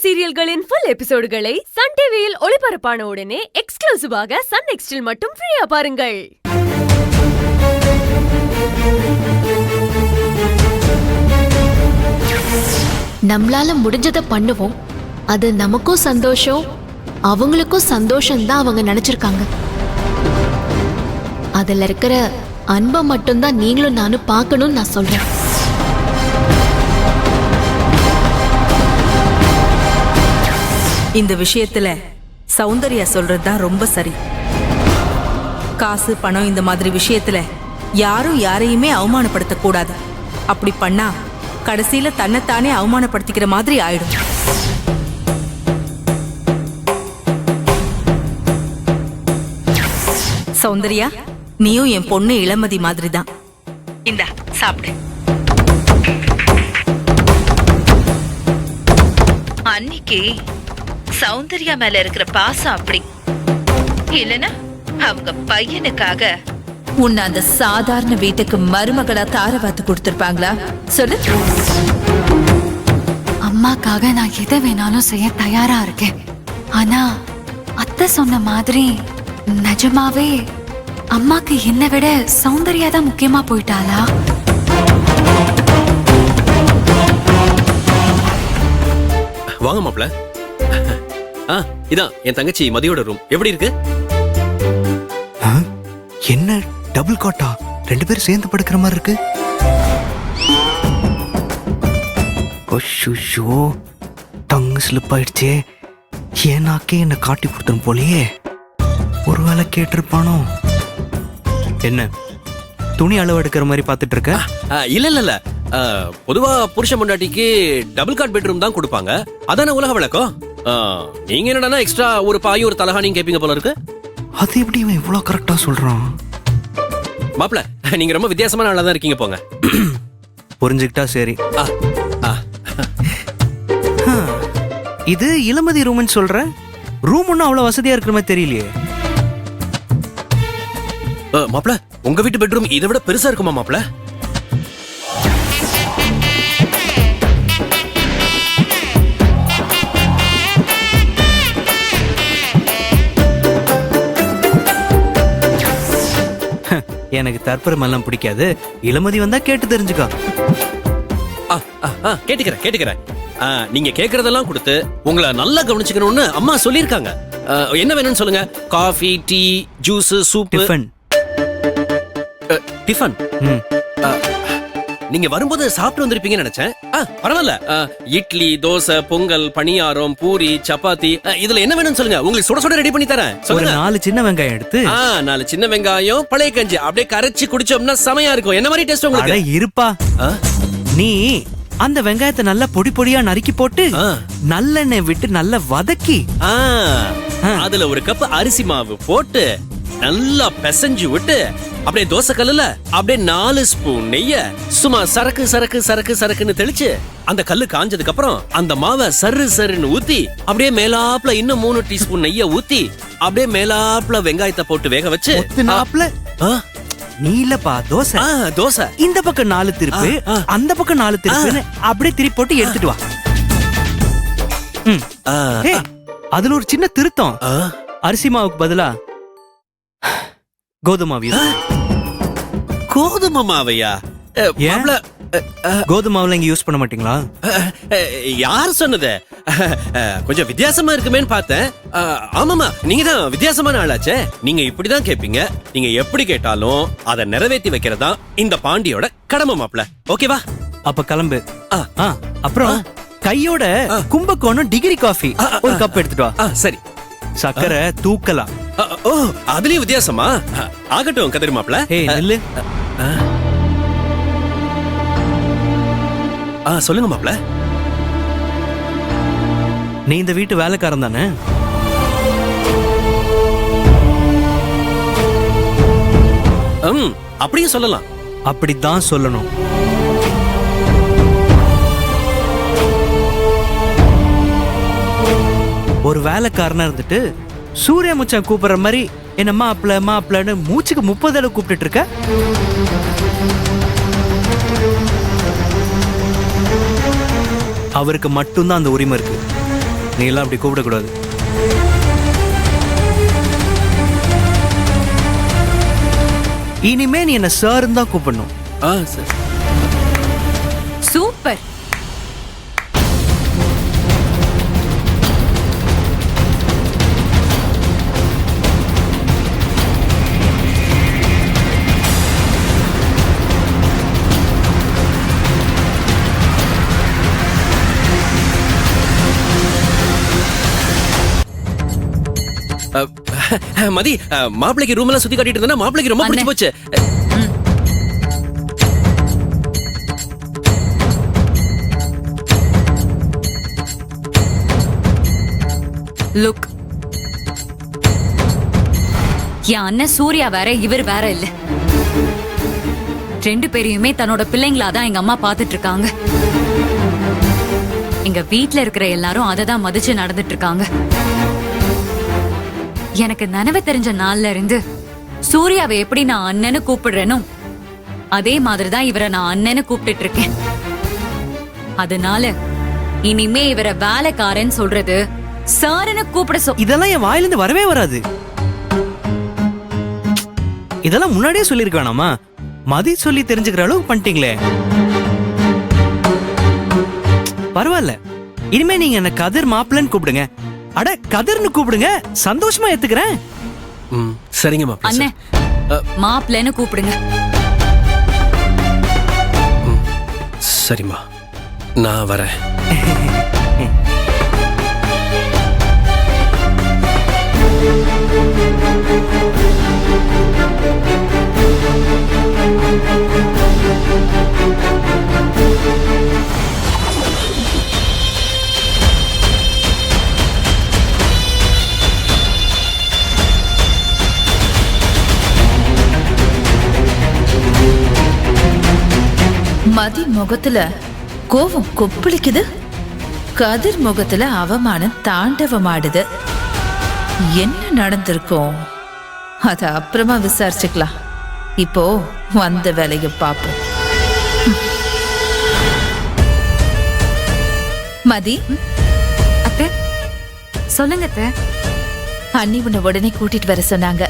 சீரியல்களின் full எபிசோடுகளை Sun டிவியில் ஒளிபரப்பான உடனே எக்ஸ்க்ளூசிவாக சன் நெக்ஸ்டில் மட்டும் ஃப்ரீயா பாருங்கள். நம்மளால முடிஞ்சதை பண்ணுவோம். அது நமக்கும் சந்தோஷம், அவங்களுக்கும் சந்தோஷம் தான் அவங்க நினைச்சிருக்காங்க. அதுல இருக்கிற அன்பை மட்டும்தான் நீங்களும் நானும் பார்க்கணும்னு நான் சொல்றேன். இந்த விஷயத்துல சௌந்தர்யா சொல்றதுதான் ரொம்ப சரி. காசு பணம் இந்த மாதிரி விஷயத்துல யாரும் யாரையுமே அவமானப்படுத்த கூடாது. அப்படி பண்ணா கடைசியில தன்னைத்தானே அவமானப்படுத்திக்கிற மாதிரி ஆயிடும். சௌந்தர்யா, நீயும் என் பொண்ணு இளமதி மாதிரி தான். இந்தா சாப்பிடு. அன்னைக்கு சௌந்தர்யா மேல இருக்கிற பாசம் அப்படி இல்லனா அவங்க பையனுக்காக உன்னை அந்த சாதாரண வீட்டுக்கு மருமகளா தாரவாத்து கொடுத்திருப்பாங்களா சொல்லு. அம்மாக்காக நான் எதை வேணாலும் செய்ய தயாரா இருக்கேன். ஆனா அத்தை சொன்ன மாதிரி நிஜமாவே அம்மாக்கு என்னை விட சௌந்தர்யா தான் முக்கியமா போயிட்டாளா? வாங்க மாப்ள. இதான் என் தங்கச்சி மதியோட ரூம். எப்படி இருக்கு? என்ன டபுள் காட்டா? ரெண்டு பேரும் சேர்ந்து படுக்கிற மாதிரி இருக்கு. ஓ டங்கு ஸ்லிப் ஆயிடுச்சே. ஏனாக்கே என்ன காட்டி கொடுத்தோம் போலயே. ஒருவேளை கேட்டிருப்பானோ? என்ன துணி அளவு எடுக்கிற மாதிரி பாத்துட்டு இருக்க? இல்ல இல்ல இல்ல, பொதுவா புருஷ பொண்டாட்டிக்கு டபுள் காட் பெட்ரூம் தான் கொடுப்பாங்க. அதான உலக வழக்கம். நீங்க என்னடா எக்ஸ்ட்ரா ஒரு பாய் ஒரு தலகாணியும் கேப்பீங்க போல இருக்கு. அது எப்படி இவன் இவ்வளவு கரெக்டா சொல்றான்? மாப்ள, நீங்க ரொம்ப வித்தியாசமான ஆளா தான் இருக்கீங்க போங்க. புரிஞ்சுக்கிட்டா சரி. இது இளமதி ரூம்னு சொல்ற? ரூம் ஒன்னும் அவ்வளவு வசதியா இருக்கிற மாதிரி தெரியலையே. மாப்ள, உங்க வீட்டு பெட்ரூம் இதை விட பெருசா இருக்குமா மாப்ள? எனக்கு தற்பரம் எல்லாம் பிடிக்காது. இளமதி வந்தா கேட்டு தெரிஞ்சுக்கோ. கேட்டுக்கிறேன். நீங்க கேக்குறதெல்லாம் கொடுத்து உங்களை நல்லா கவனிச்சுக்கணும்னு அம்மா சொல்லிருக்காங்க. என்ன வேணும்னு சொல்லுங்க. Coffee, tea, juice, soup, tiffin. நீங்க வரும்போது சாப்பிட்டு வந்திருப்பீங்கன்னு நினைச்சேன். பரவாயில்ல. இட்லி, தோசை, பொங்கல், பணியாரம், பூரி, சப்பாத்தி, இதுல என்ன வேணும்னு சொல்லுங்க. உங்களுக்கு சுட சுட ரெடி பண்ணி தரேன். ஒரு 4 சின்ன வெங்காயம் எடுத்து 4 சின்ன வெங்காயம் பழைய கஞ்சி அப்படியே கரைச்சி குடிச்சோம்னா செமையா இருக்கும். என்ன மாதிரி டேஸ்ட் உங்களுக்கு? இருப்பா. நீ அந்த வெங்காயத்தை நல்லா பொடி பொடியா நறுக்கி போட்டு நல்லெண்ணெய் விட்டு நல்லா வதக்கி அதுல ஒரு கப் அரிசி மாவு போட்டு நல்லா பிசைஞ்சு விட்டு அப்படியே தோசை கல்லுல அப்படியே 4 ஸ்பூன் நெய்ய சும்மா சரக்குன்னு தெளிச்சு அந்த கல்லு காஞ்சதுக்கு அப்புறம் அந்த மாவை சருன்னு ஊத்தி அப்படியே மேலாப்ல இன்னும் 3 டீஸ்பூன் நெய்ய ஊத்தி அப்படியே மேலாப்ல வெங்காயத்தை போட்டு வேக வச்சு நீலப்பா தோசை இந்த பக்கம் 4 திருப்பு, அந்த பக்கம் 4 திருப்பு அப்படியே திருப்பி போட்டு எடுத்துட்டு வா. அதுல ஒரு சின்ன திருத்தம். அரிசி மாவுக்கு பதிலா கோதுமை மாவையா? கோதுமை மாவுல இங்க யூஸ் பண்ண மாட்டீங்களா? யார் சொன்னது? கொஞ்சம் வித்தியாசமா இருக்குமேன்னு பார்த்தேன். ஆமாமா, நீங்க தான் வித்தியாசமான ஆளாச்சே. நீங்க இப்படிதான் கேட்பீங்க. நீங்க எப்படி கேட்டாலும் அதை நிறைவேற்றி வைக்கிறதா இந்த பாண்டியோட கடமை மாப்ள. ஓகேவா? அப்ப கிளம்பு. அப்புறம் கையோட கும்பகோணம் டிகிரி காஃபி ஒரு கப் எடுத்துட்டு வா. சரி. சக்கரை தூக்கலாம். ஓ, அதுலயும் வித்தியாசமா? ஆகட்டும் கதிரி மாப்ள. நில்லு. சொல்லுங்க மாப்ள. நீ இந்த வீட்டு வேலைக்காரன் தானே? அப்படியும் சொல்லலாம். அப்படித்தான் சொல்லணும். ஒரு வேலைக்காரனா இருந்துட்டு சூரிய முச்சம் கூப்பிடுற மாதிரி என்ன மாப்பிளன்னு மூச்சுக்கு 30 தடவை கூப்பிட்டு இருக்க. அவருக்கு மட்டும்தான் அந்த உரிமை இருக்கு. நீ எல்லாம் அப்படி கூப்பிடக்கூடாது. இனிமே நீ என்ன சார் தான் கூப்பிடணும். சார். சூப்பர். மதி, மாப்பிளைக்கு ரூம் எல்லாம் சுத்தி காட்டிட்டு இருந்தா மாப்பிளைக்கு ரொம்ப பிடிச்சு போச்சு. லுக், என் அண்ணன் சூர்யா வேற இவர் வேற இல்ல. ரெண்டு பேரையுமே தன்னோட பிள்ளைங்களாதான் எங்க அம்மா பாத்துட்டு இருக்காங்க. எங்க வீட்ல இருக்கிற எல்லாரும் அதை தான் மதிச்சு நடந்துட்டு இருக்காங்க. எனக்கு நனவு தெரிஞ்ச நாள்ல இருந்து சூர்யாவை எப்படி நான் அண்ணன்னு கூப்பிடுறேனோ அதே மாதிரிதான் இவரை நான் அண்ணன்னு கூப்பிட்டு இருக்கேன். அதனால இனிமே இவரை வேலைக்காரன் சொல்றது சாரன்னு கூப்பிட இதெல்லாம் என் வாயிலிருந்து வரவே வராது. இதெல்லாம் முன்னாடியே சொல்லிருக்க வேணாமா? மதி சொல்லி தெரிஞ்சுக்கிற அளவுக்கு பண்ணிட்டீங்களே. பரவாயில்ல, இனிமே நீங்க என்ன கதிர் மாப்பிள்ளன்னு கூப்பிடுங்க. அட, கதிர்னு கூப்பிடுங்க, சந்தோஷமா ஏத்துக்கிறேன். சரிங்க மாப்பிள்ள. அண்ணே, மாப்பிள்ளன்னு கூப்பிடுங்க. சரிம்மா, நான் வரேன். மதி முகத்துல கோவம் கொப்பளிக்குது, கதிர் முகத்துல அவமானம் தாண்டவமாடுது. என்ன நடந்திருக்கும் அத அப்புறமா விசாரிச்சுக்கலாம். இப்போ வந்த வேலையை பார்ப்போம். மதி, அத்தை சொல்லுங்க அத்தை. அண்ணி உன்னை உடனே கூட்டிட்டு வர சொன்னாங்க.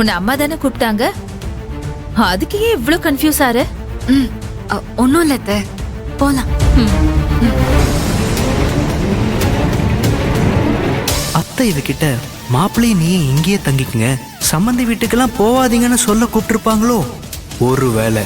உன் அம்மா தானே கூப்பிட்டாங்க, அதுக்கு ஏன் இவ்வளவு கன்ஃபியூஸ் ஆறு? ஒன்னும் இல்ல அத்தை, போலாம். அத்தை இவகிட்ட மாப்பிள்ளையை நீ இங்கேயே தங்கிக்குங்க, சம்பந்தி வீட்டுக்கெல்லாம் போவாதீங்கன்னு சொல்ல கூப்பிட்டுருப்பாங்களோ? ஒருவேளை